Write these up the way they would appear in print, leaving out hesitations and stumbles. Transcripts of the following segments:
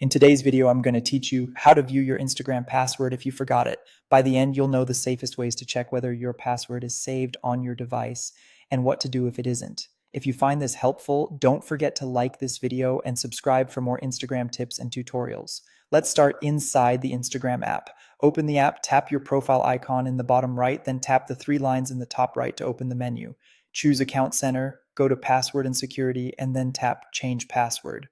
In today's video, I'm going to teach you how to view your Instagram password if you forgot it. By the end, you'll know the safest ways to check whether your password is saved on your device and what to do if it isn't. If you find this helpful, don't forget to like this video and subscribe for more Instagram tips and tutorials. Let's start inside the Instagram app. Open the app, tap your profile icon in the bottom right, then tap the three lines in the top right to open the menu. Choose Account Center, go to Password and Security, and then tap Change Password.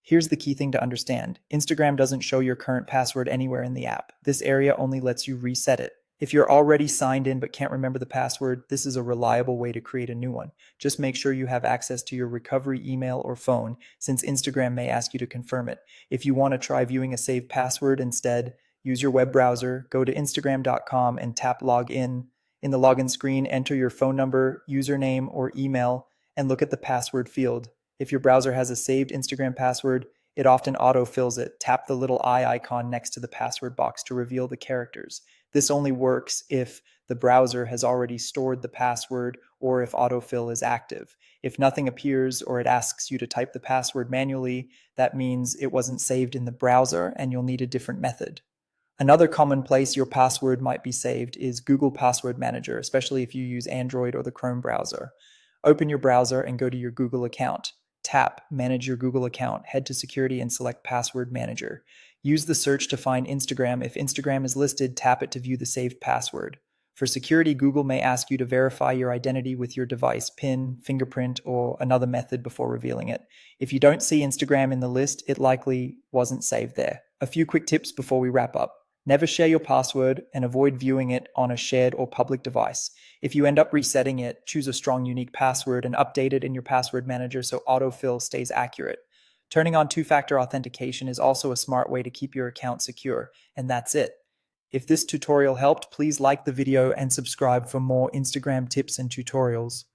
Here's the key thing to understand. Instagram doesn't show your current password anywhere in the app. This area only lets you reset it. If you're already signed in but can't remember the password, this is a reliable way to create a new one. Just make sure you have access to your recovery email or phone, since Instagram may ask you to confirm it. If you want to try viewing a saved password instead, use your web browser, go to Instagram.com and tap Login. In the login screen, enter your phone number, username, or email, and look at the password field. If your browser has a saved Instagram password, it often autofills it. Tap the little eye icon next to the password box to reveal the characters. This only works if the browser has already stored the password or if autofill is active. If nothing appears or it asks you to type the password manually, that means it wasn't saved in the browser and you'll need a different method. Another common place your password might be saved is Google Password Manager, especially if you use Android or the Chrome browser. Open your browser and go to your Google account. Tap Manage your Google account, head to Security and select Password Manager. Use the search to find Instagram. If Instagram is listed, tap it to view the saved password. For security, Google may ask you to verify your identity with your device, PIN, fingerprint, or another method before revealing it. If you don't see Instagram in the list, it likely wasn't saved there. A few quick tips before we wrap up. Never share your password and avoid viewing it on a shared or public device. If you end up resetting it, choose a strong, unique password and update it in your password manager so autofill stays accurate. Turning on two-factor authentication is also a smart way to keep your account secure, and that's it. If this tutorial helped, please like the video and subscribe for more Instagram tips and tutorials.